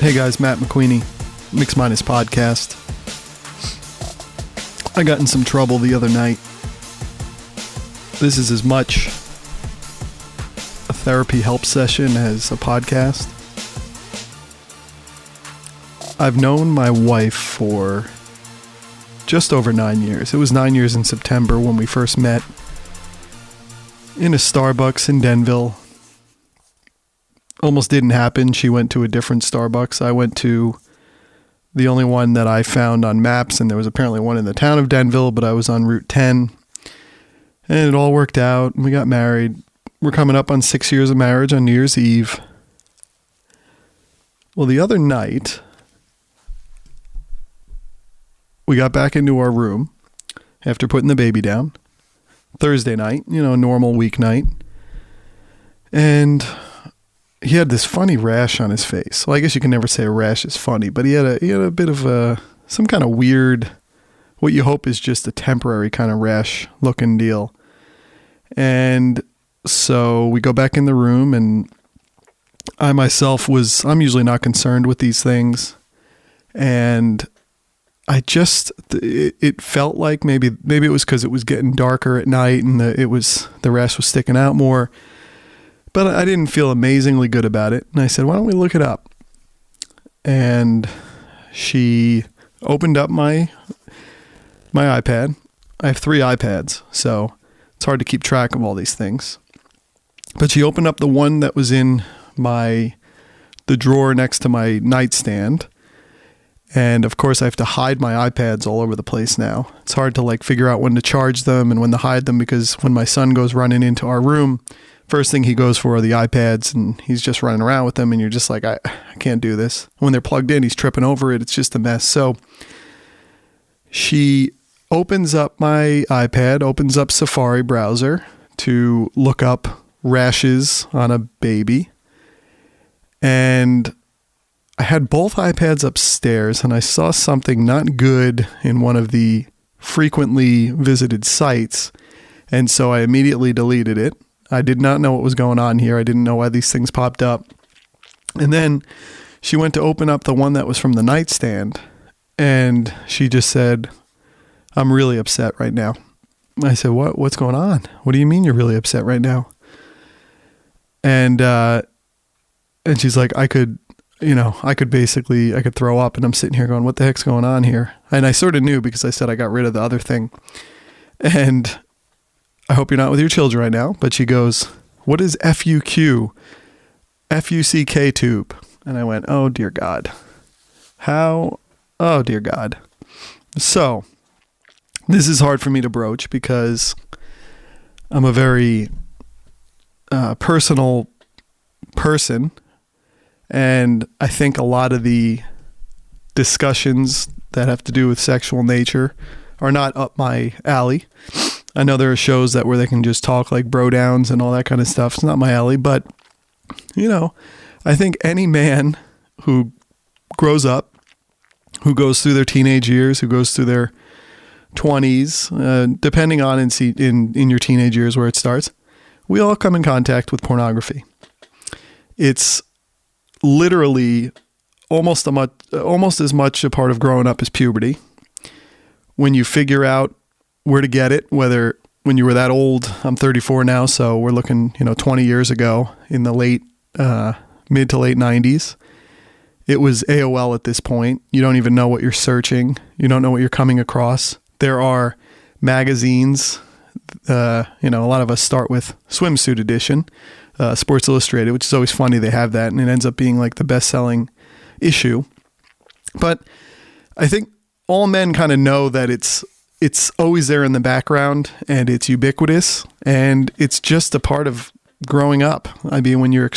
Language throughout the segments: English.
Hey guys, Matt McQueenie, Mix Minus Podcast. I got in some trouble the other night. This is as much a therapy help session as a podcast. I've known my wife for just over 9 years. It was 9 years in September when we first met in a Starbucks in Denville. Almost didn't happen. She went to a different Starbucks. I went to the only one that I found on maps, and there was apparently one in the town of Denville, but I was on Route 10. And it all worked out, and we got married. We're coming up on 6 years of marriage on New Year's Eve. Well, the other night, we got back into our room after putting the baby down. Thursday night, normal weeknight. And he had this funny rash on his face. Well, I guess you can never say a rash is funny, but he had a bit of some kind of weird, what you hope is just a temporary kind of rash looking deal. And so we go back in the room, and I myself I'm usually not concerned with these things. And it felt like maybe it was because it was getting darker at night and the rash was sticking out more. But I didn't feel amazingly good about it. And I said, why don't we look it up? And she opened up my iPad. I have 3 iPads, so it's hard to keep track of all these things. But she opened up the one that was in the drawer next to my nightstand. And of course I have to hide my iPads all over the place now. It's hard to figure out when to charge them and when to hide them, because when my son goes running into our room, first thing he goes for are the iPads, and he's just running around with them, and you're just like, I can't do this. When they're plugged in, he's tripping over it. It's just a mess. So she opens up my iPad, opens up Safari browser to look up rashes on a baby. And I had both iPads upstairs, and I saw something not good in one of the frequently visited sites. And so I immediately deleted it. I did not know what was going on here. I didn't know why these things popped up. And then she went to open up the one that was from the nightstand, and she just said, I'm really upset right now. I said, what's going on? What do you mean you're really upset right now? And she's like, I could throw up. And I'm sitting here going, what the heck's going on here? And I sort of knew, because I said I got rid of the other thing. And I hope you're not with your children right now. But she goes, what is FUQ? FUCK tube. And I went, oh dear God. How? Oh dear God. So this is hard for me to broach, because I'm a very personal person. And I think a lot of the discussions that have to do with sexual nature are not up my alley. I know there are shows where they can just talk like bro downs and all that kind of stuff. It's not my alley, but I think any man who grows up, who goes through their teenage years, who goes through their 20s, depending on in your teenage years where it starts, we all come in contact with pornography. It's literally almost as much a part of growing up as puberty. When you figure out where to get it, whether when you were that old, I'm 34 now, so we're looking, 20 years ago in the mid to late 90s. It was AOL at this point. You don't even know what you're searching. You don't know what you're coming across. There are magazines. A lot of us start with Swimsuit Edition, Sports Illustrated, which is always funny. They have that, and it ends up being like the best-selling issue. But I think all men kind of know that it's always there in the background, and it's ubiquitous, and it's just a part of growing up. I mean, when you're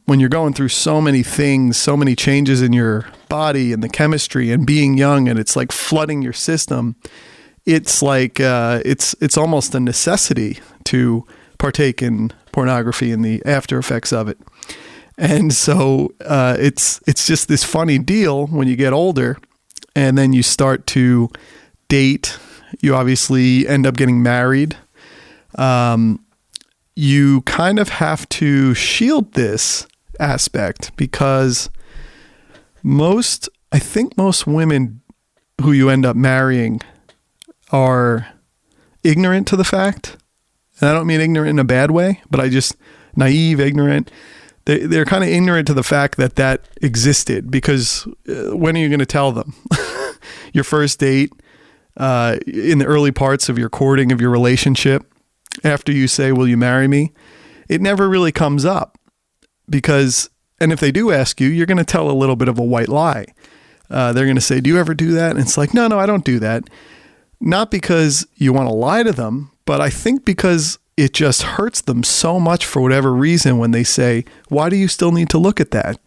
when you're going through so many things, so many changes in your body and the chemistry and being young, and it's like flooding your system, it's like, it's almost a necessity to partake in pornography and the after effects of it. And so, it's just this funny deal when you get older, and then you start to date. You obviously end up getting married. You kind of have to shield this aspect, because I think most women who you end up marrying are ignorant to the fact. And I don't mean ignorant in a bad way, but naive, ignorant. They're kind of ignorant to the fact that existed, because when are you going to tell them? Your first date, in the early parts of your courting of your relationship, after you say, will you marry me? It never really comes up, because, and if they do ask you, you're going to tell a little bit of a white lie. They're going to say, do you ever do that? And it's like, no, I don't do that. Not because you want to lie to them, but I think because it just hurts them so much for whatever reason when they say, why do you still need to look at that?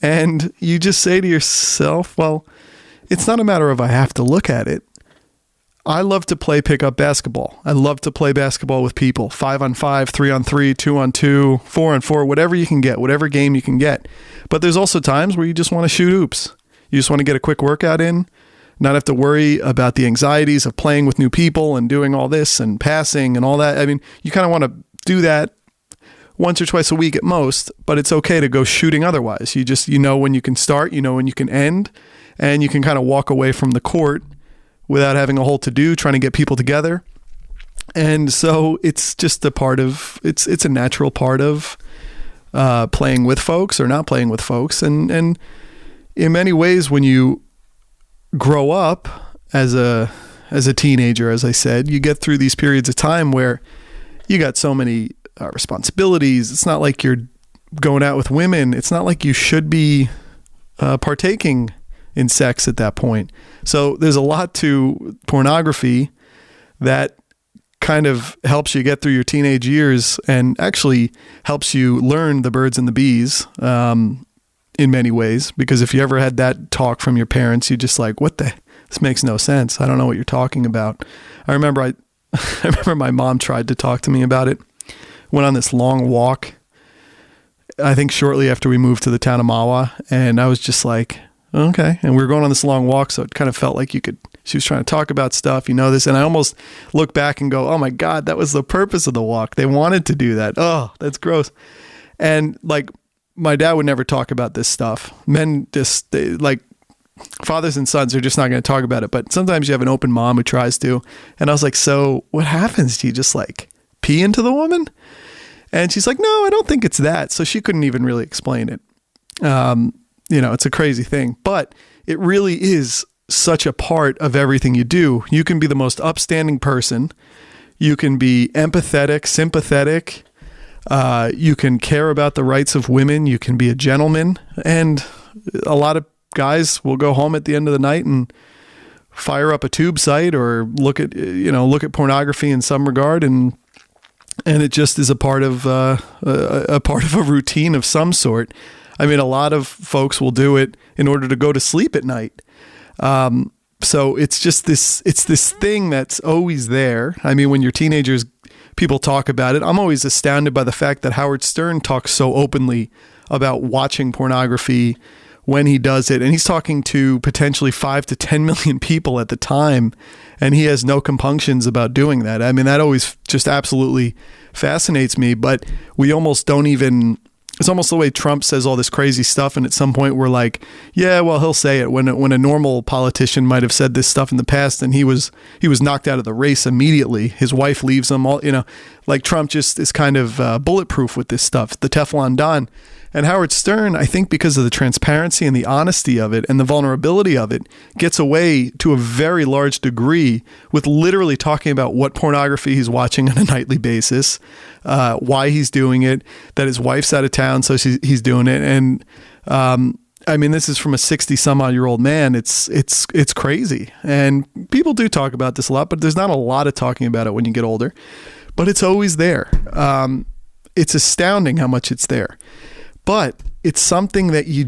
And you just say to yourself, well, it's not a matter of I have to look at it. I love to play pickup basketball. I love to play basketball with people, 5-on-5, 3-on-3, 2-on-2, 4-on-4, whatever you can get, whatever game you can get. But there's also times where you just want to shoot hoops. You just want to get a quick workout in, not have to worry about the anxieties of playing with new people and doing all this and passing and all that. I mean, you kind of want to do that once or twice a week at most, but it's okay to go shooting otherwise. You know when you can start, you know when you can end, and you can kind of walk away from the court without having a whole to-do, trying to get people together. And so it's just it's a natural part of playing with folks or not playing with folks. And in many ways, when you grow up as a teenager, as I said, you get through these periods of time where you got so many responsibilities. It's not like you're going out with women. It's not like you should be partaking in sex at that point. So there's a lot to pornography that kind of helps you get through your teenage years and actually helps you learn the birds and the bees in many ways. Because if you ever had that talk from your parents, you're just like, this makes no sense. I don't know what you're talking about. I remember my mom tried to talk to me about it. Went on this long walk, I think shortly after we moved to the town of Mahwah, and I was just like, okay. And we were going on this long walk, so it kind of felt like she was trying to talk about stuff, this, and I almost look back and go, oh my God, that was the purpose of the walk. They wanted to do that. Oh, that's gross. And like, my dad would never talk about this stuff. Men fathers and sons are just not going to talk about it. But sometimes you have an open mom who tries to. And I was like, so what happens? Do you just like pee into the woman? And she's like, no, I don't think it's that. So she couldn't even really explain it. It's a crazy thing, but it really is such a part of everything you do. You can be the most upstanding person. You can be empathetic, sympathetic. You can care about the rights of women. You can be a gentleman. And a lot of guys will go home at the end of the night and fire up a tube site or look at pornography in some regard. And it just is a part of a routine of some sort. I mean, a lot of folks will do it in order to go to sleep at night. So it's just this thing that's always there. I mean, when you're teenagers, people talk about it. I'm always astounded by the fact that Howard Stern talks so openly about watching pornography when he does it. And he's talking to potentially 5 to 10 million people at the time. And he has no compunctions about doing that. I mean, that always just absolutely fascinates me, but we almost don't even... It's almost the way Trump says all this crazy stuff, and at some point we're like, yeah, well, he'll say it when a normal politician might have said this stuff in the past, and he was knocked out of the race immediately. His wife leaves him. Like Trump just is kind of bulletproof with this stuff, the Teflon Don. And Howard Stern, I think because of the transparency and the honesty of it and the vulnerability of it, gets away to a very large degree with literally talking about what pornography he's watching on a nightly basis, why he's doing it, that his wife's out of town, so he's doing it. And I mean, this is from a 60-some-odd-year-old man. It's crazy. And people do talk about this a lot, but there's not a lot of talking about it when you get older. But it's always there. It's astounding how much it's there. But it's something that you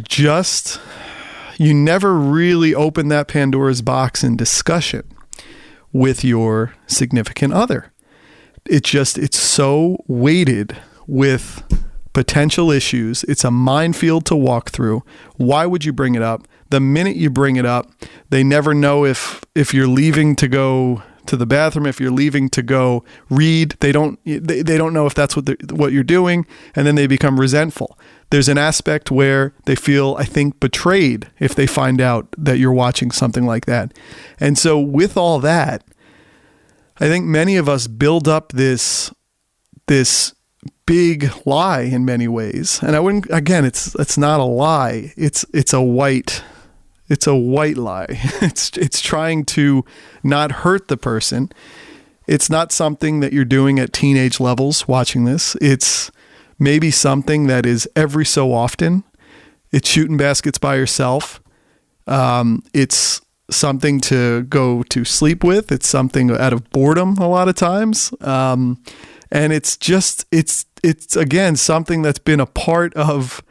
never really open that Pandora's box in discussion with your significant other. It's so weighted with potential issues. It's a minefield to walk through. Why would you bring it up? The minute you bring it up, they never know if you're leaving to go to the bathroom, if you're leaving to go read, they don't know if that's what you're doing, and then they become resentful. There's an aspect where they feel, I think, betrayed if they find out that you're watching something like that. And so with all that, I think many of us build up this big lie in many ways. And I wouldn't, again, it's not a lie. It's a white lie. It's trying to not hurt the person. It's not something that you're doing at teenage levels watching this. It's maybe something that is every so often. It's shooting baskets by yourself. It's something to go to sleep with. It's something out of boredom a lot of times. And it's again, something that's been a part of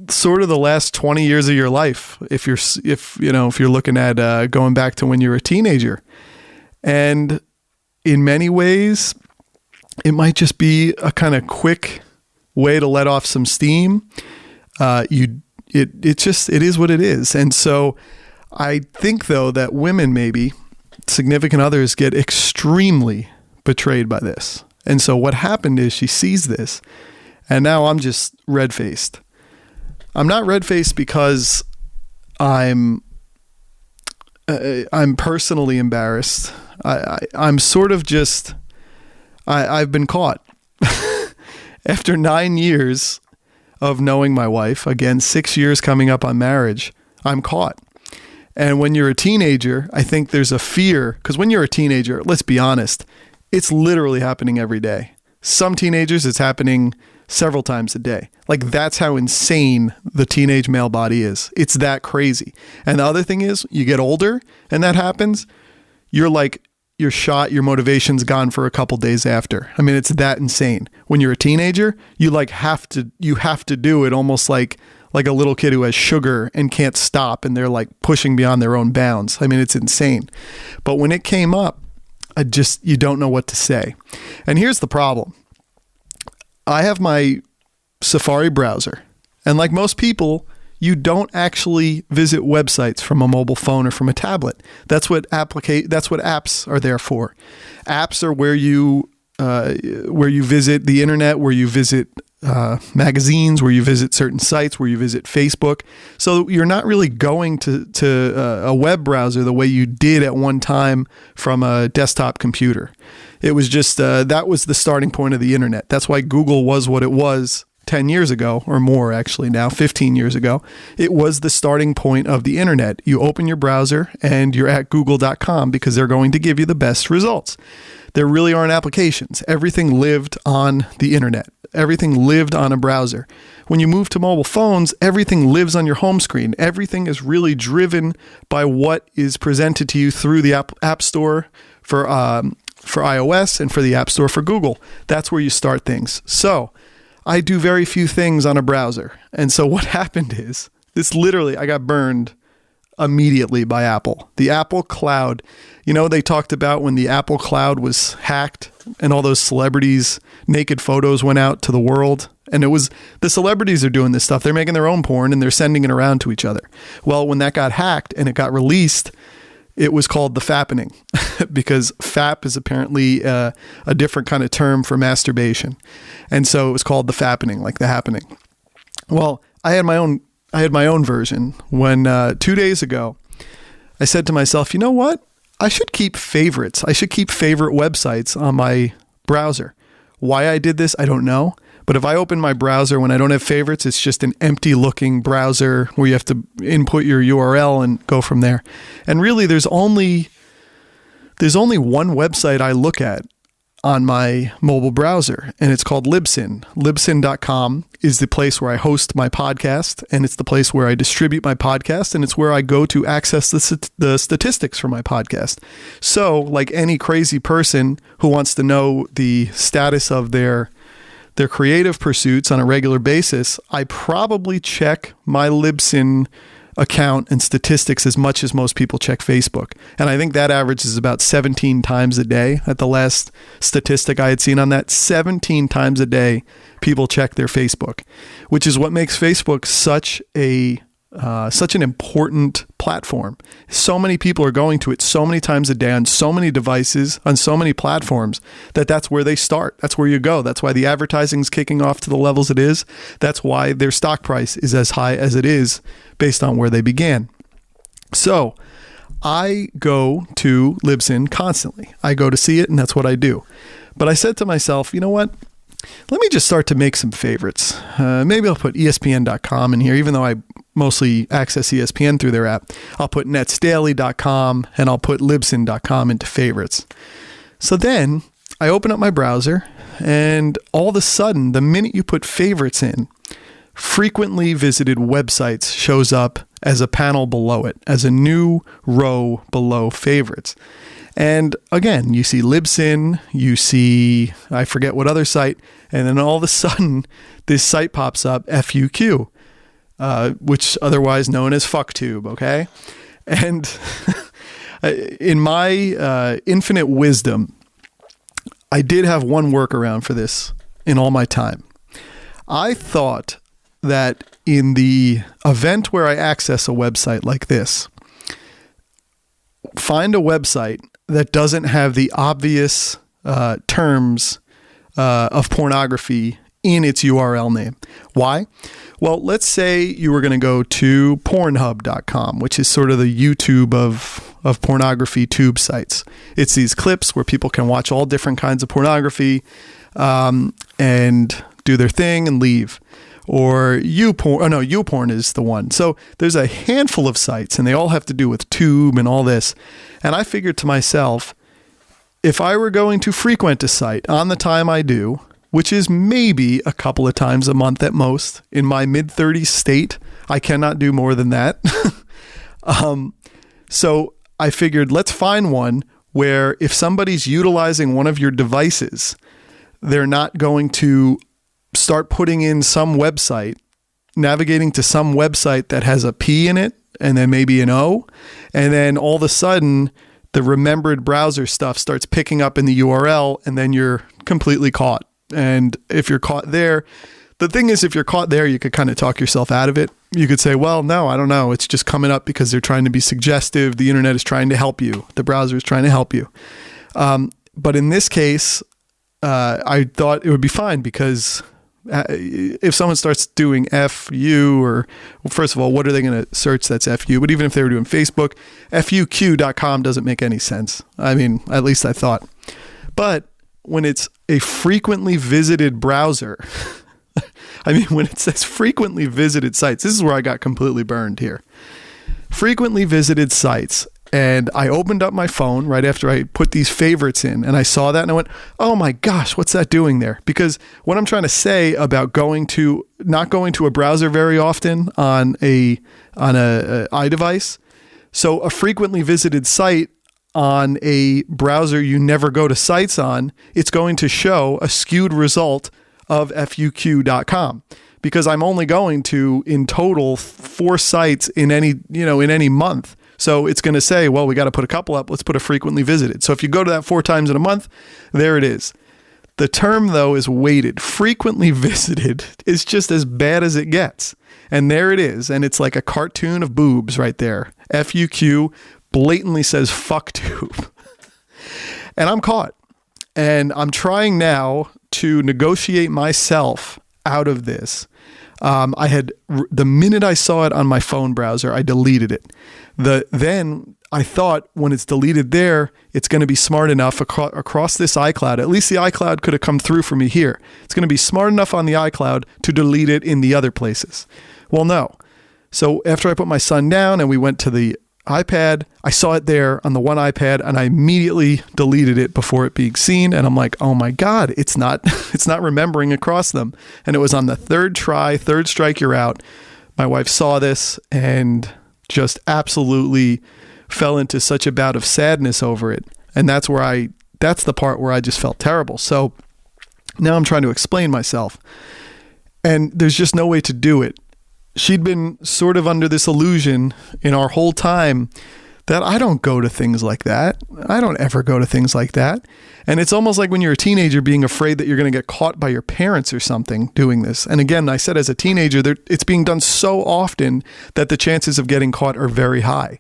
sort of the last 20 years of your life. If you're looking at going back to when you're a teenager, and in many ways, it might just be a kind of quick way to let off some steam. It is what it is. And so I think, though, that women, maybe significant others, get extremely betrayed by this. And so what happened is she sees this, and now I'm just red-faced. I'm not red-faced because I'm personally embarrassed. I'm sort of just, I've been caught. After 9 years of knowing my wife, again, 6 years coming up on marriage, I'm caught. And when you're a teenager, I think there's a fear, because when you're a teenager, let's be honest, it's literally happening every day. Some teenagers, it's happening several times a day. Like, that's how insane the teenage male body is. It's that crazy. And the other thing is, you get older and that happens, you're shot, your motivation's gone for a couple days after. I mean, it's that insane. When you're a teenager, you have to do it almost like a little kid who has sugar and can't stop, and they're like pushing beyond their own bounds. I mean, it's insane. But when it came up, you don't know what to say. And here's the problem. I have my Safari browser, and like most people, you don't actually visit websites from a mobile phone or from a tablet. That's what apps are there for. Apps are where you visit the internet, where you visit magazines, where you visit certain sites, where you visit Facebook. So you're not really going to a web browser the way you did at one time from a desktop computer. It was just, that was the starting point of the internet. That's why Google was what it was 10 years ago, or more actually now, 15 years ago. It was the starting point of the internet. You open your browser and you're at google.com because they're going to give you the best results. There really aren't applications. Everything lived on the internet. Everything lived on a browser. When you move to mobile phones, everything lives on your home screen. Everything is really driven by what is presented to you through the App Store for iOS and for the App Store for Google. That's where you start things. So I do very few things on a browser. And so what happened is, I got burned immediately by Apple. The Apple Cloud, they talked about when the Apple Cloud was hacked and all those celebrities' naked photos went out to the world. And it was, the celebrities are doing this stuff. They're making their own porn and they're sending it around to each other. Well, when that got hacked and it got released, it was called the fappening because fap is apparently a different kind of term for masturbation. And so it was called the fappening, like the happening. Well, I had my own version when 2 days ago, I said to myself, you know what? I should keep favorites. I should keep favorite websites on my browser. Why I did this, I don't know. But if I open my browser when I don't have favorites, it's just an empty looking browser where you have to input your URL and go from there. And really there's only one website I look at on my mobile browser, and it's called Libsyn. Libsyn.com is the place where I host my podcast, and it's the place where I distribute my podcast, and it's where I go to access the statistics for my podcast. So, like any crazy person who wants to know the status of their creative pursuits on a regular basis, I probably check my Libsyn account and statistics as much as most people check Facebook. And I think that average is about 17 times a day. At the last statistic I had seen on that, 17 times a day people check their Facebook, which is what makes Facebook such an important platform. So many people are going to it so many times a day on so many devices, on so many platforms, that's where they start. That's where you go. That's why the advertising's kicking off to the levels it is. That's why their stock price is as high as it is based on where they began. So I go to Libsyn constantly. I go to see it, and that's what I do. But I said to myself, you know what? Let me just start to make some favorites. Maybe I'll put ESPN.com in here, even though I mostly access ESPN through their app. I'll put netsdaily.com and I'll put libsyn.com into favorites. So then I open up my browser, and all of a sudden, the minute you put favorites in, frequently visited websites shows up as a panel below it, as a new row below favorites. And again, you see Libsyn, you see, I forget what other site, and then all of a sudden, this site pops up, FUQ, which otherwise known as FuckTube, okay? And in my infinite wisdom, I did have one workaround for this in all my time. I thought that in the event where I access a website like this, find a website that doesn't have the obvious terms of pornography in its URL name. Why? Well, let's say you were going to go to pornhub.com, which is sort of the YouTube of pornography tube sites. It's these clips where people can watch all different kinds of pornography and do their thing and leave. Or YouPorn is the one. So there's a handful of sites, and they all have to do with tube and all this. And I figured to myself, if I were going to frequent a site on the time I do, which is maybe a couple of times a month at most, in my mid-30s state, I cannot do more than that. So I figured, let's find one where if somebody's utilizing one of your devices, they're not going to start putting in some website, navigating to some website that has a P in it and then maybe an O. And then all of a sudden, the remembered browser stuff starts picking up in the URL, and then you're completely caught. And if you're caught there, the thing is, if you're caught there, you could kind of talk yourself out of it. You could say, well, no, I don't know. It's just coming up because they're trying to be suggestive. The internet is trying to help you. The browser is trying to help you. But in this case, I thought it would be fine because if someone starts doing FU or, well, first of all, what are they going to search that's FU? But even if they were doing Facebook, FUQ.com doesn't make any sense. I mean, at least I thought. But when it's a frequently visited browser, I mean, when it says frequently visited sites, this is where I got completely burned here. Frequently visited sites. And I opened up my phone right after I put these favorites in, and I saw that and I went, oh my gosh, what's that doing there? Because what I'm trying to say about not going to a browser very often on a iDevice. So a frequently visited site on a browser you never go to sites on, it's going to show a skewed result of FUQ.com. Because I'm only going to, in total, 4 sites in any month. So it's going to say, well, we got to put a couple up. Let's put a frequently visited. So if you go to that 4 times in a month, there it is. The term, though, is weighted. Frequently visited is just as bad as it gets. And there it is. And it's like a cartoon of boobs right there. FUQ blatantly says FuckTube. And I'm caught. And I'm trying now to negotiate myself out of this. The minute I saw it on my phone browser, I deleted it. Then I thought when it's deleted there, it's going to be smart enough across this iCloud. At least the iCloud could have come through for me here. It's going to be smart enough on the iCloud to delete it in the other places. Well, no. So after I put my son down and we went to the iPad, I saw it there on the one iPad, and I immediately deleted it before it being seen. And I'm like, oh my God, it's not remembering across them. And it was on the third strike, you're out. My wife saw this and just absolutely fell into such a bout of sadness over it. And that's the part where I just felt terrible. So now I'm trying to explain myself, and there's just no way to do it. She'd been sort of under this illusion in our whole time that I don't go to things like that. I don't ever go to things like that. And it's almost like when you're a teenager being afraid that you're going to get caught by your parents or something doing this. And again, I said as a teenager, it's being done so often that the chances of getting caught are very high.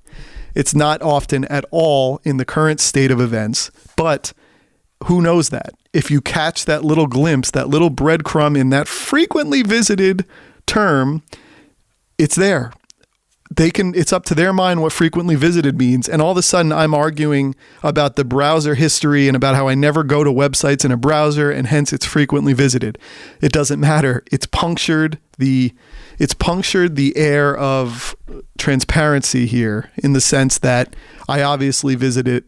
It's not often at all in the current state of events, but who knows that? If you catch that little glimpse, that little breadcrumb in that frequently visited term, it's there. It's up to their mind what frequently visited means. And all of a sudden I'm arguing about the browser history and about how I never go to websites in a browser and hence it's frequently visited. It doesn't matter. It's punctured the air of transparency here in the sense that I obviously visit it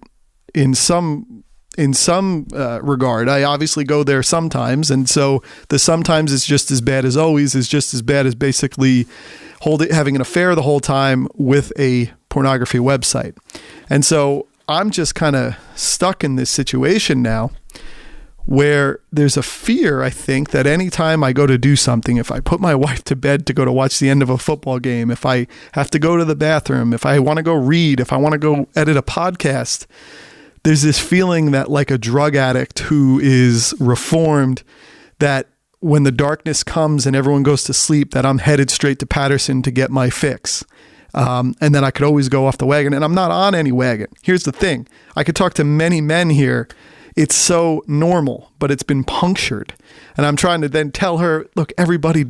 in some regard. I obviously go there sometimes. And so the sometimes is just as bad as always is just as bad as basically having an affair the whole time with a pornography website. And so I'm just kind of stuck in this situation now where there's a fear, I think, that anytime I go to do something, if I put my wife to bed to go to watch the end of a football game, if I have to go to the bathroom, if I want to go read, if I want to go edit a podcast, there's this feeling that like a drug addict who is reformed, that when the darkness comes and everyone goes to sleep, that I'm headed straight to Patterson to get my fix. And then I could always go off the wagon, and I'm not on any wagon. Here's the thing. I could talk to many men here. It's so normal, but it's been punctured. And I'm trying to then tell her, look, everybody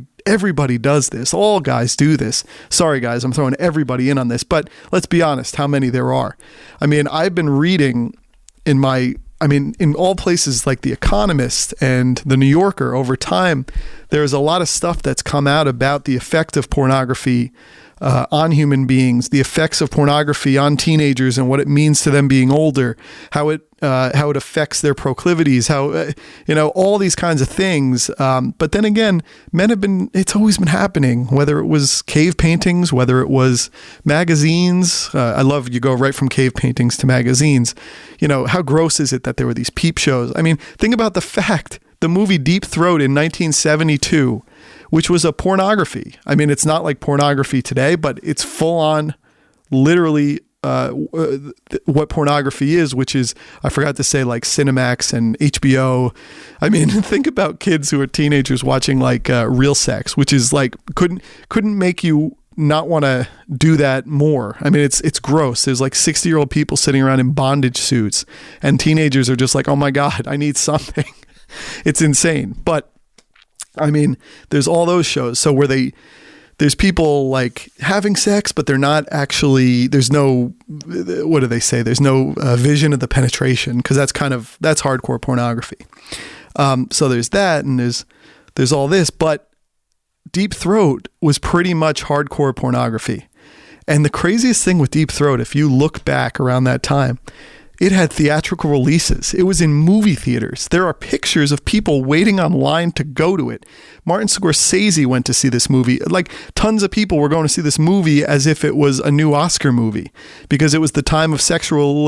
does this. All guys do this. Sorry, guys, I'm throwing everybody in on this, but let's be honest, how many there are. I mean, I've been reading in all places like The Economist and The New Yorker over time, there's a lot of stuff that's come out about the effect of pornography on human beings, the effects of pornography on teenagers and what it means to them being older, how it affects their proclivities, how, all these kinds of things. But then again, it's always been happening, whether it was cave paintings, whether it was magazines. I love you go right from cave paintings to magazines. How gross is it that there were these peep shows? I mean, think about the fact, the movie Deep Throat in 1972, which was a pornography. I mean, it's not like pornography today, but it's full on literally what pornography is, which is, I forgot to say, like Cinemax and HBO. I mean, think about kids who are teenagers watching like Real Sex, which is like, couldn't make you not want to do that more. I mean, it's gross. There's like 60-year-old people sitting around in bondage suits and teenagers are just like, oh my God, I need something. It's insane. But I mean, there's all those shows. So there's people like having sex, but they're not actually, there's no, what do they say? There's no vision of the penetration, because that's hardcore pornography. So there's that, and there's all this, but Deep Throat was pretty much hardcore pornography. And the craziest thing with Deep Throat, if you look back around that time, it had theatrical releases. It was in movie theaters. There are pictures of people waiting online to go to it. Martin Scorsese went to see this movie. Like tons of people were going to see this movie as if it was a new Oscar movie, because it was the time of sexual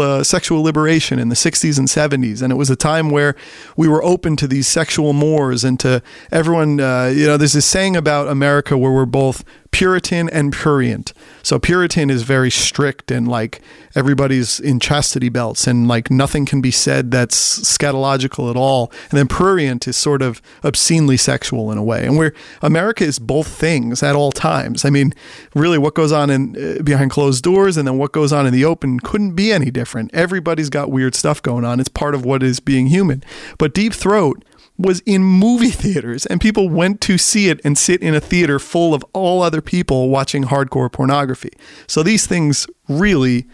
liberation in the 60s and 70s. And it was a time where we were open to these sexual mores and to everyone. There's this saying about America where we're both Puritan and prurient. So Puritan is very strict and like everybody's in chastity belts and like nothing can be said that's scatological at all. And then prurient is sort of obscenely sexual in a way. And America is both things at all times. I mean, really what goes on in behind closed doors and then what goes on in the open couldn't be any different. Everybody's got weird stuff going on. It's part of what is being human. But Deep Throat was in movie theaters and people went to see it and sit in a theater full of all other people watching hardcore pornography. So these things really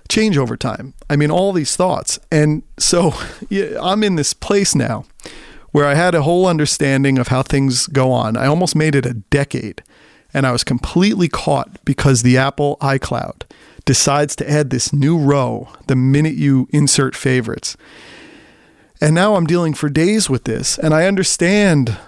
change over time. I mean, all these thoughts. And so I'm in this place now where I had a whole understanding of how things go on. I almost made it a decade and I was completely caught because the Apple iCloud decides to add this new row the minute you insert favorites. And now I'm dealing for days with this, and I understand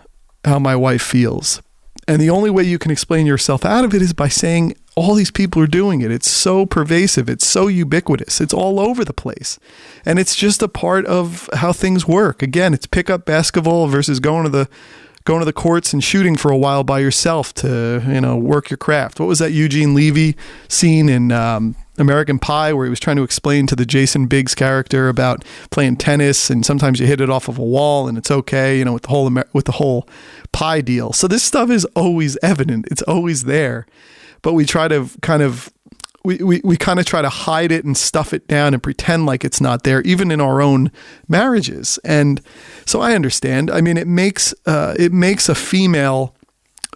how my wife feels. And the only way you can explain yourself out of it is by saying all these people are doing it. It's so pervasive. It's so ubiquitous. It's all over the place. And it's just a part of how things work. Again, it's pickup basketball versus going to going to the courts and shooting for a while by yourself to, work your craft. What was that Eugene Levy scene in American Pie where he was trying to explain to the Jason Biggs character about playing tennis and sometimes you hit it off of a wall and it's okay, with the whole pie deal. So this stuff is always evident. It's always there. But we try to we kind of try to hide it and stuff it down and pretend like it's not there, even in our own marriages. And so I understand. I mean, it makes a female,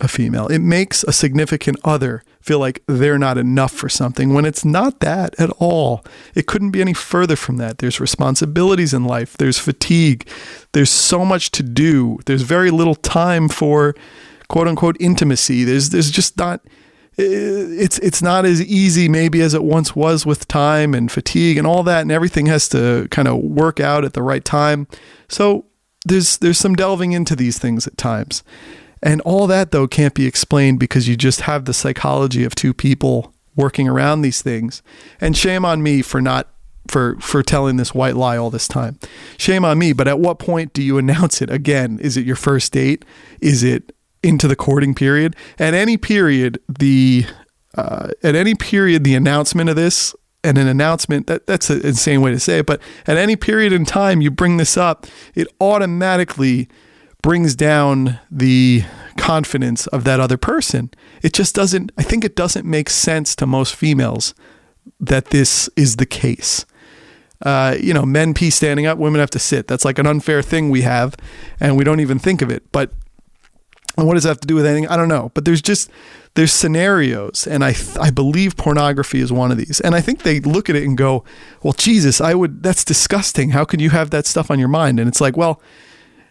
it makes a significant other feel like they're not enough for something when it's not that at all. It couldn't be any further from that. There's responsibilities in life. There's fatigue. There's so much to do. There's very little time for quote unquote intimacy. There's just not. It's not as easy maybe as it once was with time and fatigue and all that, and everything has to kind of work out at the right time. So there's some delving into these things at times. And all that, though, can't be explained because you just have the psychology of two people working around these things. And shame on me for telling this white lie all this time. Shame on me, but at what point do you announce it? Again, is it your first date? Is it into the courting period? At any period, the announcement of this, and an announcement, that's an insane way to say it, but at any period in time you bring this up, it automatically brings down the confidence of that other person. It just doesn't, I think it doesn't make sense to most females that this is the case. Men pee standing up, women have to sit. That's like an unfair thing we have, and we don't even think of it. But and what does that have to do with anything? I don't know. But there's scenarios, and I believe pornography is one of these. And I think they look at it and go, well, Jesus, that's disgusting. How could you have that stuff on your mind? And it's like, well,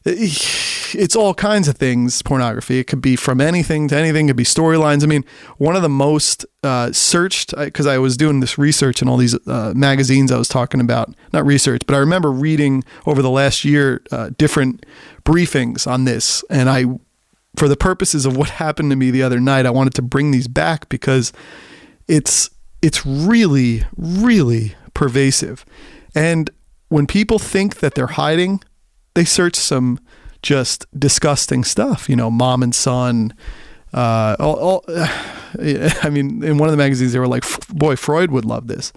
it's all kinds of things, pornography. It could be from anything to anything. It could be storylines. I mean, one of the most searched, because I was doing this research in all these magazines I was talking about, not research, but I remember reading over the last year different briefings on this. And for the purposes of what happened to me the other night, I wanted to bring these back because it's really, really pervasive. And when people think that they're hiding, they search some just disgusting stuff, mom and son. I mean, in one of the magazines, they were like, boy, Freud would love this.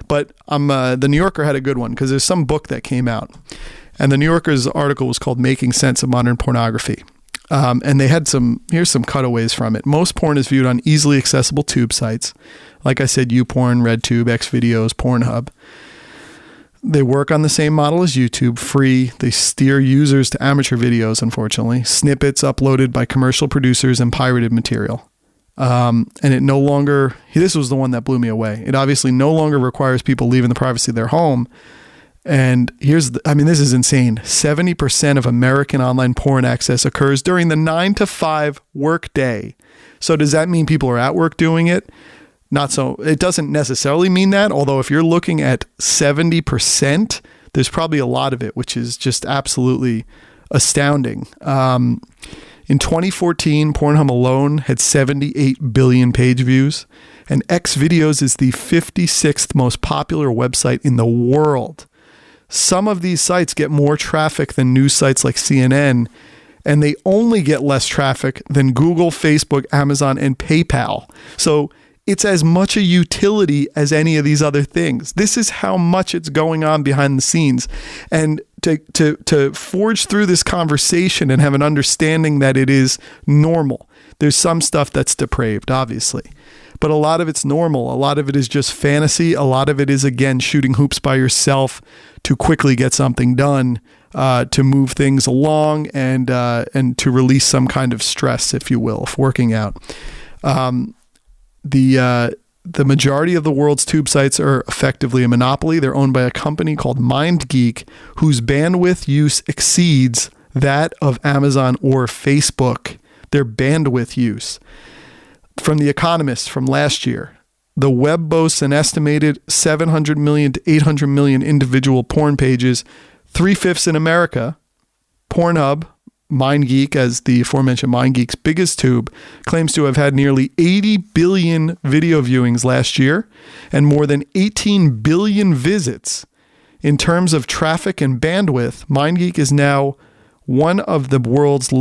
But the New Yorker had a good one because there's some book that came out. And the New Yorker's article was called Making Sense of Modern Pornography. And they had here's some cutaways from it. Most porn is viewed on easily accessible tube sites. Like I said, YouPorn, RedTube, Xvideos, Pornhub. They work on the same model as YouTube, free. They steer users to amateur videos, unfortunately. Snippets uploaded by commercial producers and pirated material. And it no longer, this was the one that blew me away. It obviously no longer requires people leaving the privacy of their home. And this is insane. 70% of American online porn access occurs during the 9 to 5 work day. So does that mean people are at work doing it? Not so. It doesn't necessarily mean that, although if you're looking at 70%, there's probably a lot of it, which is just absolutely astounding. In 2014, Pornhub alone had 78 billion page views, and Xvideos is the 56th most popular website in the world. Some of these sites get more traffic than news sites like CNN, and they only get less traffic than Google, Facebook, Amazon, and PayPal. So it's as much a utility as any of these other things. This is how much it's going on behind the scenes. And to forge through this conversation and have an understanding that it is normal. There's some stuff that's depraved, obviously. But a lot of it's normal. A lot of it is just fantasy. A lot of it is, again, shooting hoops by yourself to quickly get something done, to move things along and to release some kind of stress, if you will, of working out. The majority of the world's tube sites are effectively a monopoly. They're owned by a company called MindGeek, whose bandwidth use exceeds that of Amazon or Facebook. Their bandwidth use. From The Economist from last year, the web boasts an estimated 700 million to 800 million individual porn pages, 3/5 in America. Pornhub, MindGeek, as the aforementioned MindGeek's biggest tube, claims to have had nearly 80 billion video viewings last year and more than 18 billion visits. In terms of traffic and bandwidth, MindGeek is now one of the world's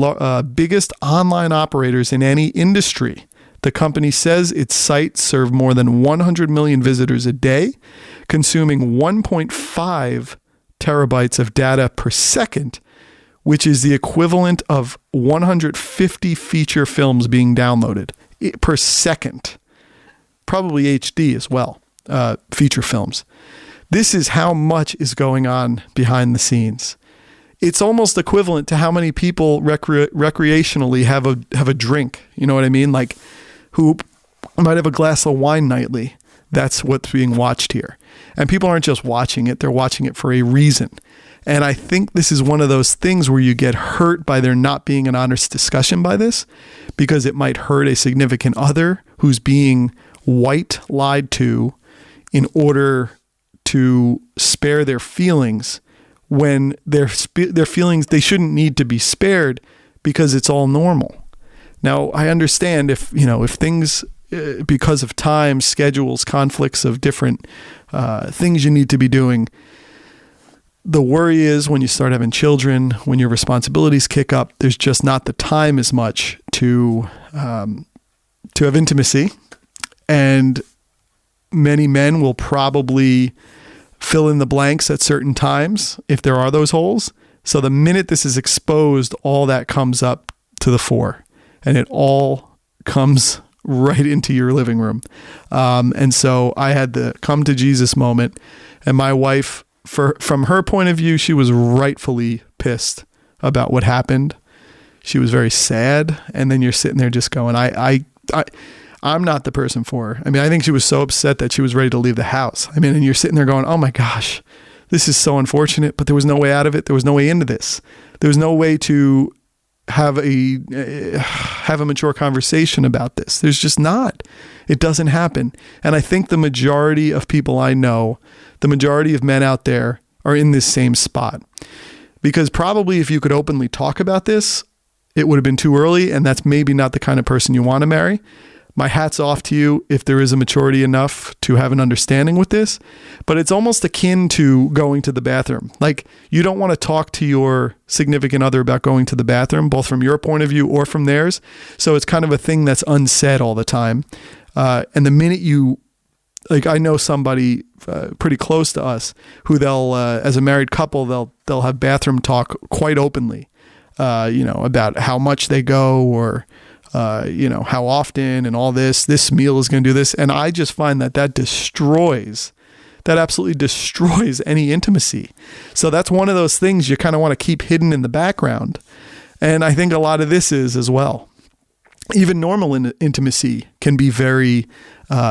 biggest online operators in any industry. The company says its sites serve more than 100 million visitors a day, consuming 1.5 terabytes of data per second, which is the equivalent of 150 feature films being downloaded per second. Probably HD as well, feature films. This is how much is going on behind the scenes. It's almost equivalent to how many people recreationally have a drink. You know what I mean? Like, who might have a glass of wine nightly. That's what's being watched here. And people aren't just watching it, they're watching it for a reason. And I think this is one of those things where you get hurt by there not being an honest discussion by this, because it might hurt a significant other who's being white lied to in order to spare their feelings, when their feelings, they shouldn't need to be spared because it's all normal. Now, I understand if things, because of time, schedules, conflicts of different things you need to be doing, the worry is when you start having children, when your responsibilities kick up, there's just not the time as much to have intimacy. And many men will probably fill in the blanks at certain times if there are those holes. So the minute this is exposed, all that comes up to the fore, and it all comes right into your living room. And so I had the come to Jesus moment, and my wife, from her point of view, she was rightfully pissed about what happened. She was very sad. And then you're sitting there just going, I'm not the person for her. I mean, I think she was so upset that she was ready to leave the house. I mean, and you're sitting there going, oh my gosh, this is so unfortunate, but there was no way out of it. There was no way into this. There was no way to have a mature conversation about this. There's just not. It doesn't happen. And I think the majority of people I know, the majority of men out there, are in this same spot. Because probably if you could openly talk about this, it would have been too early, and that's maybe not the kind of person you want to marry. My hat's off to you if there is a maturity enough to have an understanding with this, but it's almost akin to going to the bathroom. Like, you don't want to talk to your significant other about going to the bathroom, both from your point of view or from theirs. So it's kind of a thing that's unsaid all the time. And the minute you, like, I know somebody pretty close to us who they'll, as a married couple, they'll have bathroom talk quite openly, about how much they go, or how often, and all this meal is going to do this. And I just find that absolutely destroys any intimacy. So that's one of those things you kind of want to keep hidden in the background. And I think a lot of this is as well. Even normal intimacy can be very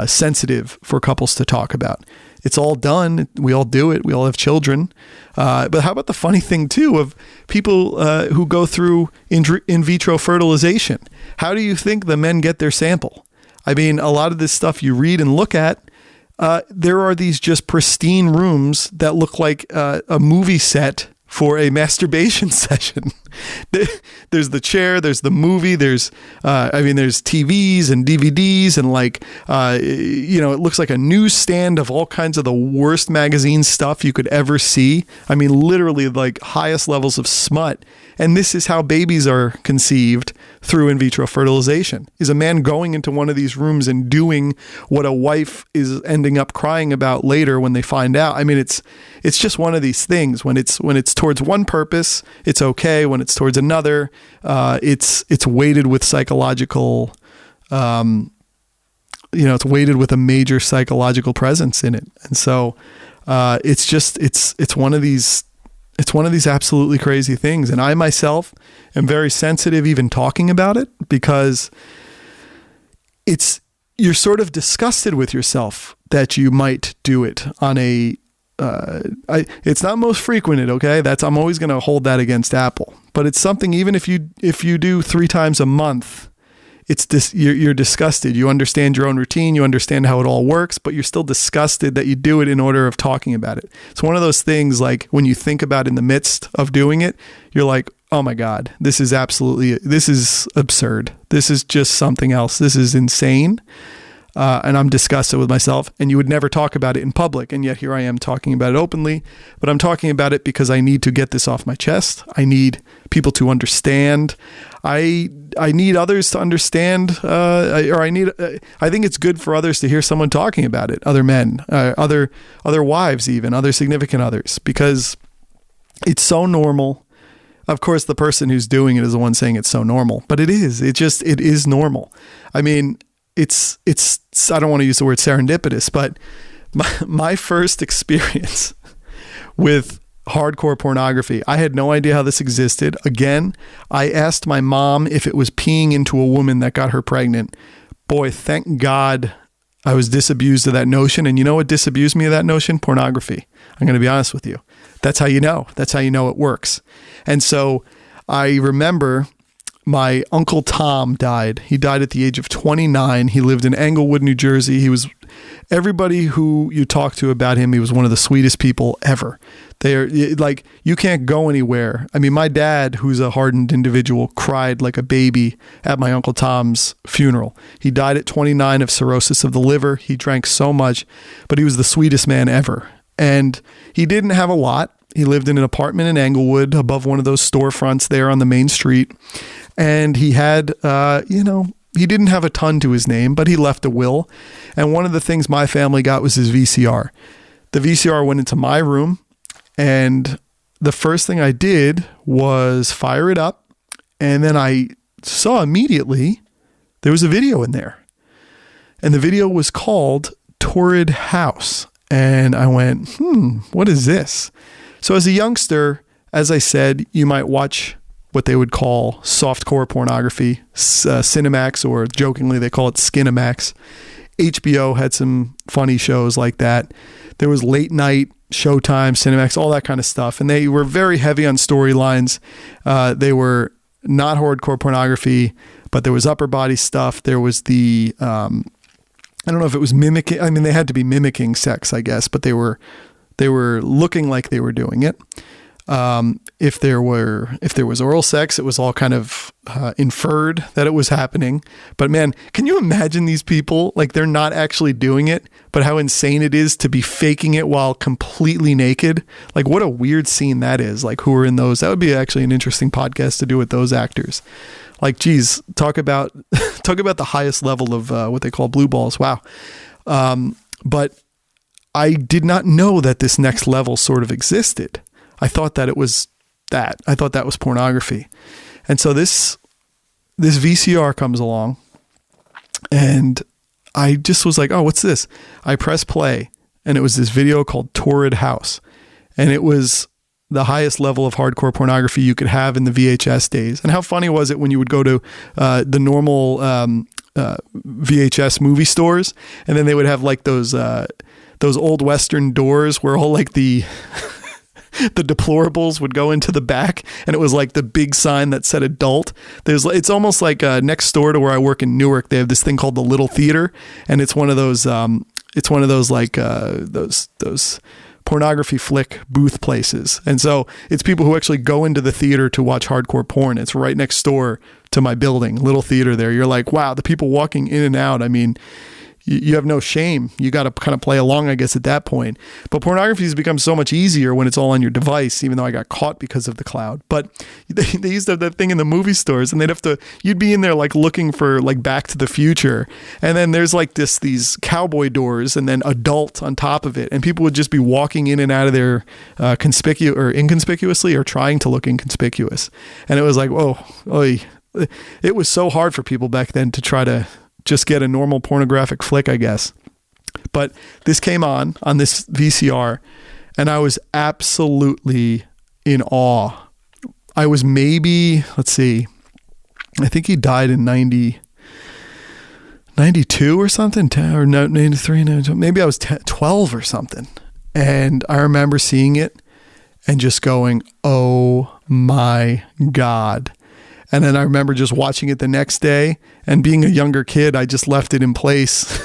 sensitive for couples to talk about. It's all done. We all do it. We all have children. But how about the funny thing too of people who go through in vitro fertilization? How do you think the men get their sample? I mean, a lot of this stuff you read and look at, there are these just pristine rooms that look like a movie set for a masturbation session. There's the chair, there's the movie, there's TVs and DVDs, and it looks like a newsstand of all kinds of the worst magazine stuff you could ever see. I mean, literally like highest levels of smut. And this is how babies are conceived through in vitro fertilization, is a man going into one of these rooms and doing what a wife is ending up crying about later when they find out. I mean, it's just one of these things. When it's towards one purpose, it's okay. When it's towards another, it's weighted with psychological, it's weighted with a major psychological presence in it. And so it's one of these. It's one of these absolutely crazy things. And I myself am very sensitive even talking about it, because you're sort of disgusted with yourself that you might do it on it's not most frequented. Okay. I'm always going to hold that against Apple, but it's something, even if you do 3 times a month, you're disgusted. You understand your own routine. You understand how it all works, but you're still disgusted that you do it in order of talking about it. It's one of those things, like when you think about in the midst of doing it, you're like, oh my God, this is absurd. This is just something else. This is insane. and I'm disgusted with myself, and you would never talk about it in public, and yet here I am talking about it openly. But I'm talking about it because I need to get this off my chest. I need people to understand. I need others to understand, I think it's good for others to hear someone talking about it, other men, other wives, even other significant others, because it's so normal. Of course, the person who's doing it is the one saying it's so normal, but it is. It is normal. I mean, it's. I don't want to use the word serendipitous, but my first experience with hardcore pornography, I had no idea how this existed. Again, I asked my mom if it was peeing into a woman that got her pregnant. Boy, thank God I was disabused of that notion. And you know what disabused me of that notion? Pornography. I'm going to be honest with you. That's how you know. That's how you know it works. And so I remember my Uncle Tom died. He died at the age of 29. He lived in Englewood, New Jersey. He was, everybody who you talk to about him, he was one of the sweetest people ever. They're like, you can't go anywhere. I mean, my dad, who's a hardened individual, cried like a baby at my Uncle Tom's funeral. He died at 29 of cirrhosis of the liver. He drank so much, but he was the sweetest man ever. And he didn't have a lot. He lived in an apartment in Englewood above one of those storefronts there on the main street. And he had, he didn't have a ton to his name, but he left a will. And one of the things my family got was his VCR. The VCR went into my room, and the first thing I did was fire it up. And then I saw immediately there was a video in there. And the video was called Torrid House. And I went, what is this? So as a youngster, as I said, you might watch what they would call softcore pornography, Cinemax, or jokingly they call it Skinemax. HBO had some funny shows like that. There was late night, Showtime, Cinemax, all that kind of stuff. And they were very heavy on storylines. They were not hardcore pornography, but there was upper body stuff. There was the, I don't know if it was mimicking. I mean, they had to be mimicking sex, I guess, but they were looking like they were doing it. If there was oral sex, it was all kind of inferred that it was happening. But man, can you imagine these people? Like, they're not actually doing it, but how insane it is to be faking it while completely naked. Like, what a weird scene that is. Like, who are in those? That would be actually an interesting podcast to do with those actors. Like, geez, talk about the highest level of what they call blue balls. Wow. But I did not know that this next level sort of existed. I thought that it was that. I thought that was pornography. And so this VCR comes along, and I just was like, oh, what's this? I press play, and it was this video called Torrid House. And it was the highest level of hardcore pornography you could have in the VHS days. And how funny was it when you would go to the normal VHS movie stores, and then they would have like those old Western doors where all like the deplorables would go into the back, and it was like the big sign that said adult. It's almost like next door to where I work in Newark, they have this thing called the Little Theater, and it's one of those those pornography flick booth places. And so it's people who actually go into the theater to watch hardcore porn. It's right next door to my building, Little Theater there. You're like, wow, the people walking in and out. I mean, you have no shame. You got to kind of play along, I guess, at that point. But pornography has become so much easier when it's all on your device, even though I got caught because of the cloud. But they used to have that thing in the movie stores, and you'd be in there like looking for like Back to the Future. And then there's like these cowboy doors and then adult on top of it. And people would just be walking in and out of there conspicuous or inconspicuously, or trying to look inconspicuous. And it was like, whoa, oy. It was so hard for people back then to try to just get a normal pornographic flick, I guess. But this came on this VCR, and I was absolutely in awe. I was maybe, let's see, I think he died in 92 or something, or 93, 92, maybe I was 12 or something. And I remember seeing it and just going, oh my God. And then I remember just watching it the next day, and being a younger kid, I just left it in place.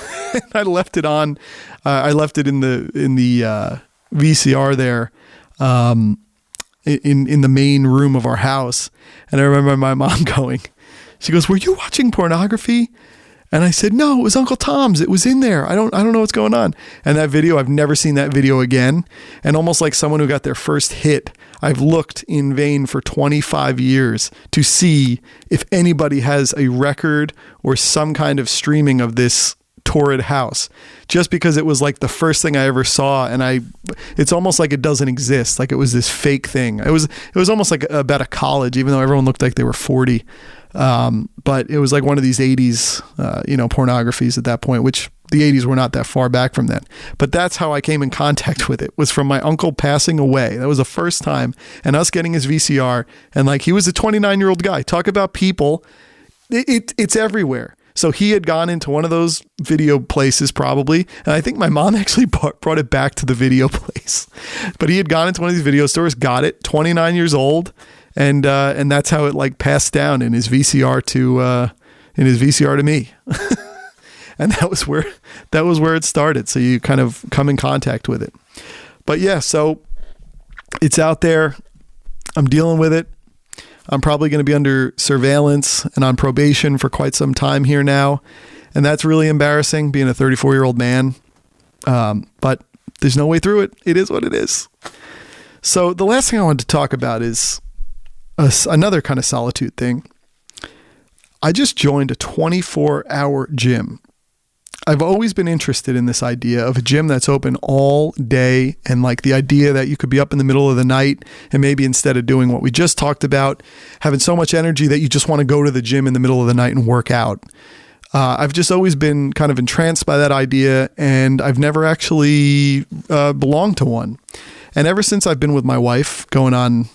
I left it on. I left it in the VCR there, in the main room of our house. And I remember my mom going, she goes, "Were you watching pornography?" And I said, no, it was Uncle Tom's. It was in there. I don't know what's going on. And that video, I've never seen that video again. And almost like someone who got their first hit, I've looked in vain for 25 years to see if anybody has a record or some kind of streaming of this torrid house, just because it was like the first thing I ever saw. And it's almost like it doesn't exist. Like it was this fake thing. It was almost like about a college, even though everyone looked like they were 40. But it was like one of these 80s, pornographies at that point, which the 80s were not that far back from then. But that's how I came in contact with it, was from my uncle passing away. That was the first time, and us getting his VCR. And like, he was a 29-year-old guy. Talk about people. It's everywhere. So he had gone into one of those video places probably. And I think my mom actually brought it back to the video place. But he had gone into one of these video stores, got it, 29 years old. And that's how it like passed down in his VCR to me. And that was where it started. So you kind of come in contact with it. But yeah, so it's out there. I'm dealing with it. I'm probably going to be under surveillance and on probation for quite some time here now. And that's really embarrassing, being a 34-year-old man. But there's no way through it. It is what it is. So the last thing I wanted to talk about is another kind of solitude thing. I just joined a 24-hour gym. I've always been interested in this idea of a gym that's open all day, and like the idea that you could be up in the middle of the night and maybe instead of doing what we just talked about, having so much energy that you just want to go to the gym in the middle of the night and work out. I've just always been kind of entranced by that idea, and I've never actually belonged to one. And ever since I've been with my wife, going on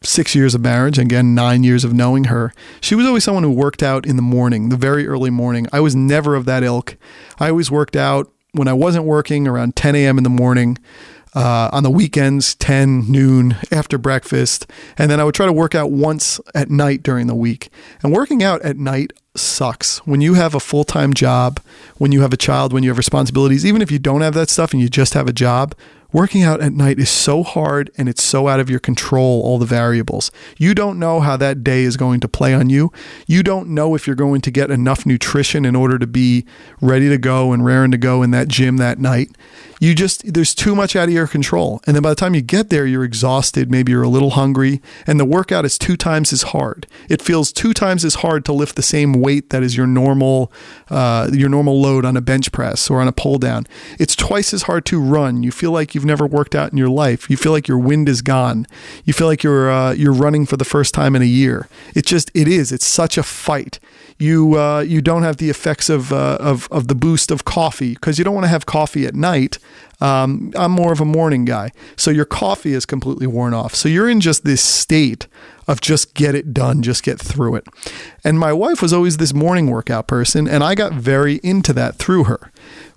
6 years of marriage, again, 9 years of knowing her, she was always someone who worked out in the morning, the very early morning. I was never of that ilk. I always worked out when I wasn't working around 10 a.m. in the morning, on the weekends, 10, noon, after breakfast. And then I would try to work out once at night during the week. And working out at night sucks. When you have a full-time job, when you have a child, when you have responsibilities, even if you don't have that stuff and you just have a job, working out at night is so hard, and it's so out of your control, all the variables. You don't know how that day is going to play on you. You don't know if you're going to get enough nutrition in order to be ready to go and raring to go in that gym that night. There's too much out of your control. And then by the time you get there, you're exhausted. Maybe you're a little hungry, and the workout is 2 times as hard. It feels 2 times as hard to lift the same weight that is your normal load on a bench press or on a pull down. It's twice as hard to run. You feel like you've never worked out in your life. You feel like your wind is gone. You feel like you're running for the first time in a year. It's such a fight. You don't have the effects of the boost of coffee, because you don't want to have coffee at night. I'm more of a morning guy. So your coffee is completely worn off. So you're in just this state of just get it done, just get through it. And my wife was always this morning workout person, and I got very into that through her.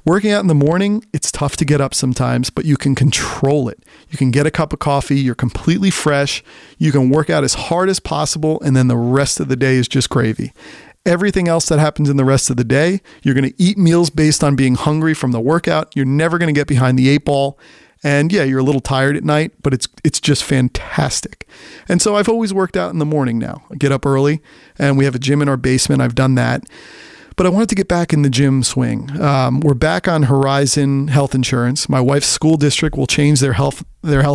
Working out in the morning, it's tough to get up sometimes, but you can control it. You can get a cup of coffee, you're completely fresh, you can work out as hard as possible, and then the rest of the day is just gravy. Everything else that happens in the rest of the day, you're going to eat meals based on being hungry from the workout. You're never going to get behind the 8 ball. And yeah, you're a little tired at night, but it's just fantastic. And so I've always worked out in the morning now. I get up early, and we have a gym in our basement. I've done that. But I wanted to get back in the gym swing. We're back on Horizon Health Insurance. My wife's school district will change their health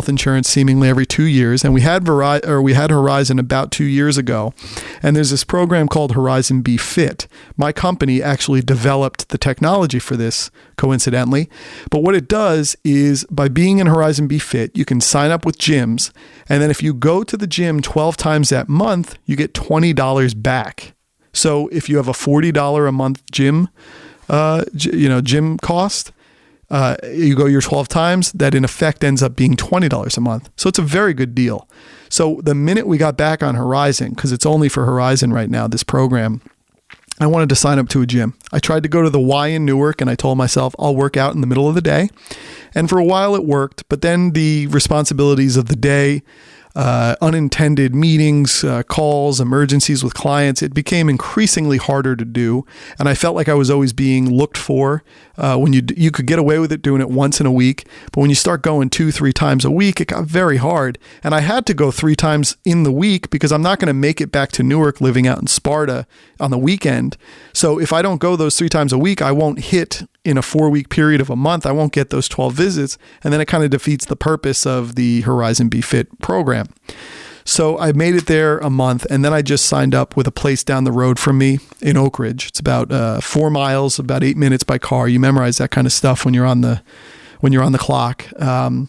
insurance seemingly every 2 years, and we had Horizon about 2 years ago. And there's this program called Horizon Be Fit. My company actually developed the technology for this, coincidentally. But what it does is, by being in Horizon Be Fit, you can sign up with gyms, and then if you go to the gym 12 times that month, you get $20 back. So if you have a $40 a month gym cost, you go your 12 times, that in effect ends up being $20 a month. So it's a very good deal. So the minute we got back on Horizon, because it's only for Horizon right now, this program, I wanted to sign up to a gym. I tried to go to the Y in Newark, and I told myself I'll work out in the middle of the day. And for a while it worked, but then the responsibilities of the day unintended meetings, calls, emergencies with clients. It became increasingly harder to do. And I felt like I was always being looked for. When you could get away with it doing it once in a week, but when you start going 2-3 times a week, it got very hard. And I had to go 3 times in the week because I'm not going to make it back to Newark living out in Sparta on the weekend. So if I don't go those 3 times a week, I won't hit in a 4-week period of a month. I won't get those 12 visits. And then it kind of defeats the purpose of the Horizon Be Fit program. So I made it there a month, and then I just signed up with a place down the road from me in Oak Ridge. It's about 4 miles, about 8 minutes by car. You memorize that kind of stuff when you're on the clock. And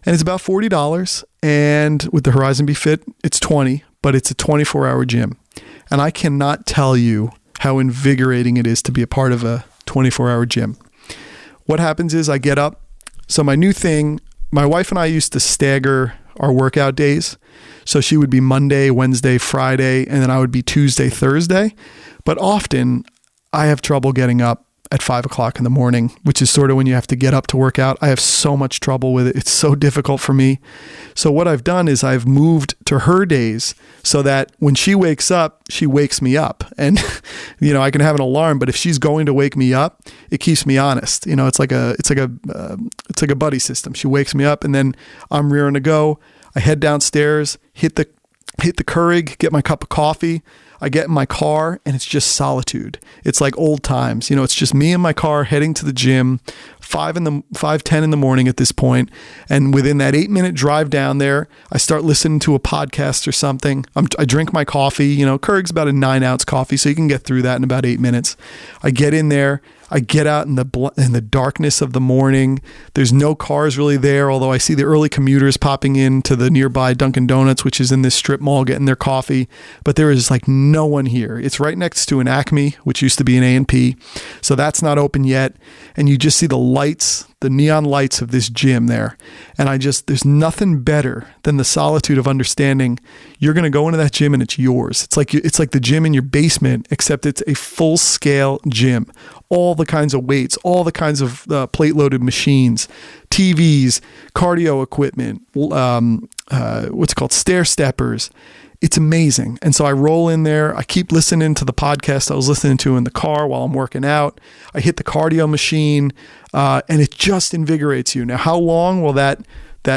it's about $40. And with the Horizon Be Fit, it's $20, but it's a 24-hour gym. And I cannot tell you how invigorating it is to be a part of a 24-hour gym. What happens is I get up. So my new thing, my wife and I used to stagger our workout days. So she would be Monday, Wednesday, Friday, and then I would be Tuesday, Thursday. But often I have trouble getting up at 5 o'clock in the morning, which is sort of when you have to get up to work out. I have so much trouble with it. It's so difficult for me. So what I've done is I've moved to her days so that when she wakes up, she wakes me up. And, I can have an alarm, but if she's going to wake me up, it keeps me honest. It's like a buddy system. She wakes me up and then I'm rearing to go. I head downstairs, hit the Keurig, get my cup of coffee. I get in my car and it's just solitude. It's like old times. It's just me in my car heading to the gym, 5:10 in the morning at this point. And within that 8-minute drive down there, I start listening to a podcast or something. I drink my coffee. Keurig's about a 9-ounce coffee, so you can get through that in about 8 minutes. I get in there. I get out in the darkness of the morning. There's no cars really there, although I see the early commuters popping into the nearby Dunkin' Donuts, which is in this strip mall, getting their coffee. But there is like no one here. It's right next to an Acme, which used to be an A&P. So that's not open yet. And you just see the lights, the neon lights of this gym there. And there's nothing better than the solitude of understanding you're going to go into that gym and it's yours. It's like the gym in your basement, except it's a full-scale gym. All the kinds of weights, all the kinds of plate-loaded machines, TVs, cardio equipment, what's it called, stair steppers. It's amazing. And so I roll in there. I keep listening to the podcast I was listening to in the car while I'm working out. I hit the cardio machine, and it just invigorates you. Now, how long will that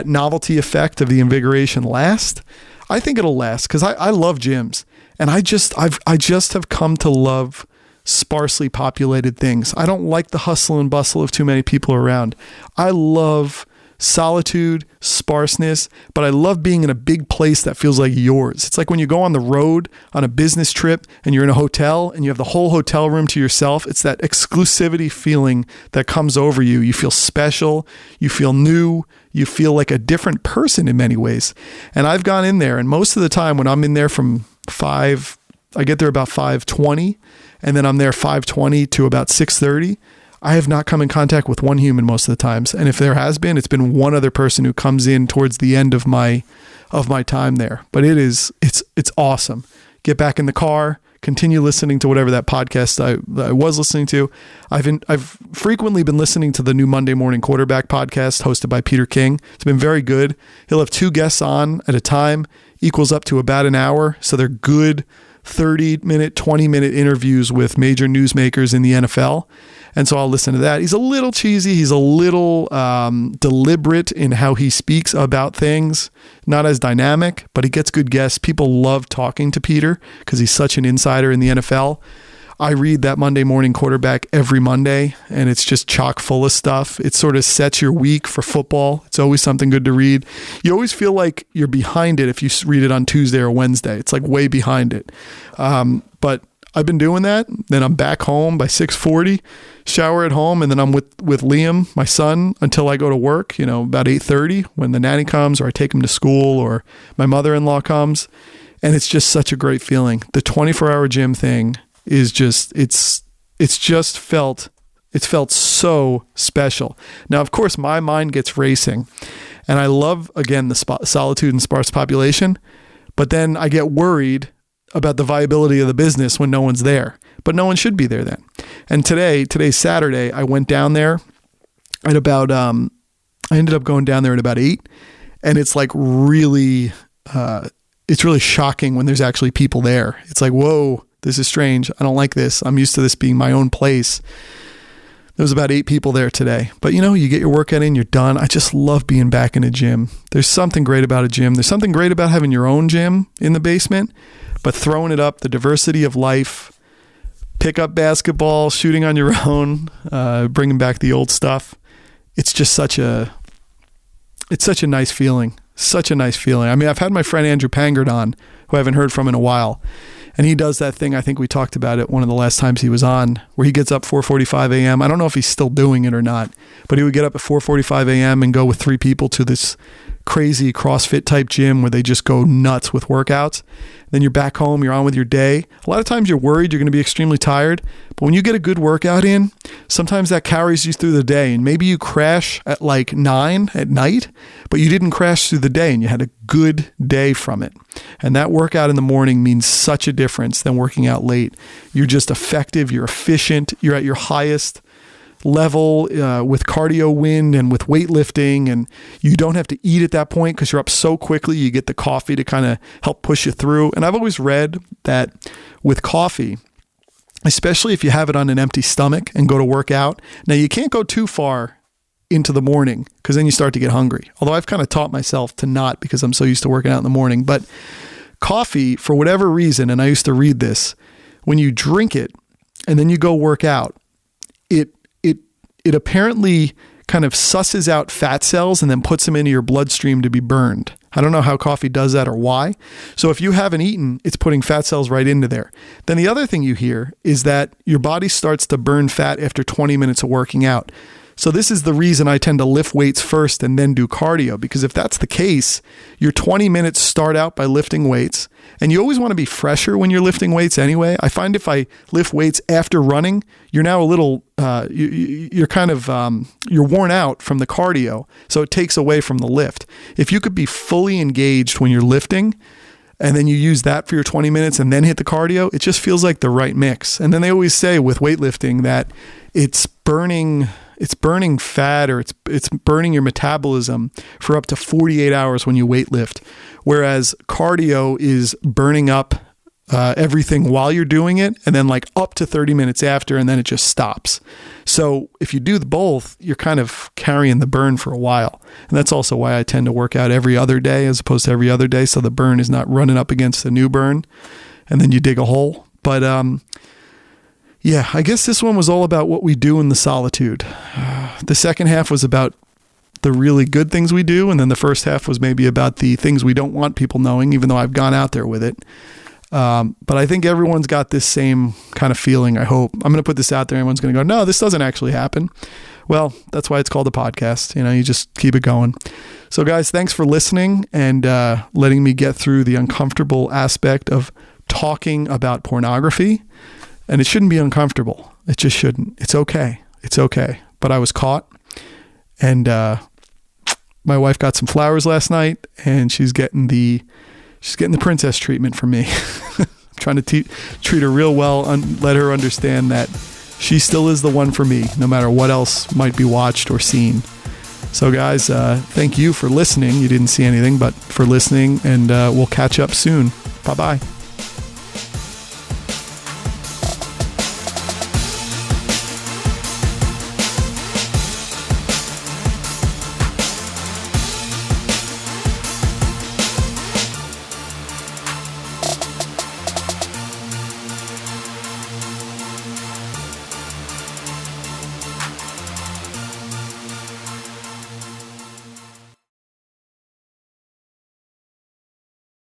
novelty effect of the invigoration last? I think it'll last because I love gyms, and I just have come to love sparsely populated things. I don't like the hustle and bustle of too many people around. I love solitude, sparseness, but I love being in a big place that feels like yours. It's like when you go on the road on a business trip and you're in a hotel and you have the whole hotel room to yourself. It's that exclusivity feeling that comes over you. You feel special, you feel new, you feel like a different person in many ways. And I've gone in there, and most of the time when I'm in there from 5, I get there about 5:20, and then I'm there 5:20 to about 6:30. I have not come in contact with one human most of the times. And if there has been, it's been one other person who comes in towards the end of my time there. But it's awesome. Get back in the car, continue listening to whatever that podcast I was listening to. I've frequently been listening to the new Monday Morning Quarterback podcast hosted by Peter King. It's been very good. He'll have 2 guests on at a time, equals up to about an hour. So they're good 30-minute, 20-minute interviews with major newsmakers in the NFL. And so I'll listen to that. He's a little cheesy. He's a little deliberate in how he speaks about things. Not as dynamic, but he gets good guests. People love talking to Peter because he's such an insider in the NFL. I read that Monday Morning Quarterback every Monday, and it's just chock full of stuff. It sort of sets your week for football. It's always something good to read. You always feel like you're behind it if you read it on Tuesday or Wednesday. It's like way behind it. But I've been doing that. Then I'm back home by 6:40, shower at home, and then I'm with Liam, my son, until I go to work, about 8:30 when the nanny comes, or I take him to school, or my mother-in-law comes. And it's just such a great feeling. The 24-hour gym thing is just, it's felt so special. Now, of course, my mind gets racing, and I love, again, the solitude and sparse population, but then I get worried about the viability of the business when no one's there. But no one should be there then. And today's Saturday, I went down there at about, I ended up going down there at about 8, and it's like really, it's really shocking when there's actually people there. It's like, whoa, this is strange. I don't like this. I'm used to this being my own place. There was about 8 people there today. But you get your workout in, you're done. I just love being back in a gym. There's something great about a gym. There's something great about having your own gym in the basement, but throwing it up, the diversity of life, pick up basketball, shooting on your own, bringing back the old stuff. It's just such a nice feeling. Such a nice feeling. I mean, I've had my friend Andrew Pangard on, who I haven't heard from in a while. And he does that thing, I think we talked about it one of the last times he was on, where he gets up 4:45 a.m. I don't know if he's still doing it or not, but he would get up at 4:45 a.m. and go with 3 people to this crazy CrossFit type gym where they just go nuts with workouts. Then you're back home, you're on with your day. A lot of times you're worried you're going to be extremely tired, but when you get a good workout in, sometimes that carries you through the day, and maybe you crash at like 9 at night, but you didn't crash through the day and you had a good day from it. And that workout in the morning means such a difference than working out late. You're just effective, you're efficient, you're at your highest level with cardio wind and with weightlifting, and you don't have to eat at that point because you're up so quickly. You get the coffee to kind of help push you through. And I've always read that with coffee, especially if you have it on an empty stomach and go to work out, now you can't go too far into the morning because then you start to get hungry. Although I've kind of taught myself to not, because I'm so used to working out in the morning. But coffee, for whatever reason, and I used to read this, when you drink it and then you go work out, it apparently kind of susses out fat cells and then puts them into your bloodstream to be burned. I don't know how coffee does that or why. So if you haven't eaten, it's putting fat cells right into there. Then the other thing you hear is that your body starts to burn fat after 20 minutes of working out. So this is the reason I tend to lift weights first and then do cardio, because if that's the case, your 20 minutes start out by lifting weights, and you always want to be fresher when you're lifting weights anyway. I find if I lift weights after running, you're now a little, you're worn out from the cardio, so it takes away from the lift. If you could be fully engaged when you're lifting, and then you use that for your 20 minutes and then hit the cardio, it just feels like the right mix. And then they always say with weightlifting that it's burning fat, or it's burning your metabolism for up to 48 hours when you weightlift. Whereas cardio is burning up everything while you're doing it, and then like up to 30 minutes after, and then it just stops. So if you do both, you're kind of carrying the burn for a while. And that's also why I tend to work out every other day as opposed to every other day, so the burn is not running up against the new burn, and then you dig a hole. But yeah, I guess this one was all about what we do in the solitude. The second half was about the really good things we do, and then the first half was maybe about the things we don't want people knowing, even though I've gone out there with it. But I think everyone's got this same kind of feeling, I hope. I'm going to put this out there. Everyone's going to go, no, this doesn't actually happen. Well, that's why it's called a podcast. You just keep it going. So guys, thanks for listening and letting me get through the uncomfortable aspect of talking about pornography. And it shouldn't be uncomfortable. It just shouldn't. It's okay. It's okay. But I was caught, and my wife got some flowers last night, and she's getting the princess treatment from me. I'm trying to treat her real well and let her understand that she still is the one for me, no matter what else might be watched or seen. So guys, thank you for listening. You didn't see anything, but for listening, and we'll catch up soon. Bye-bye.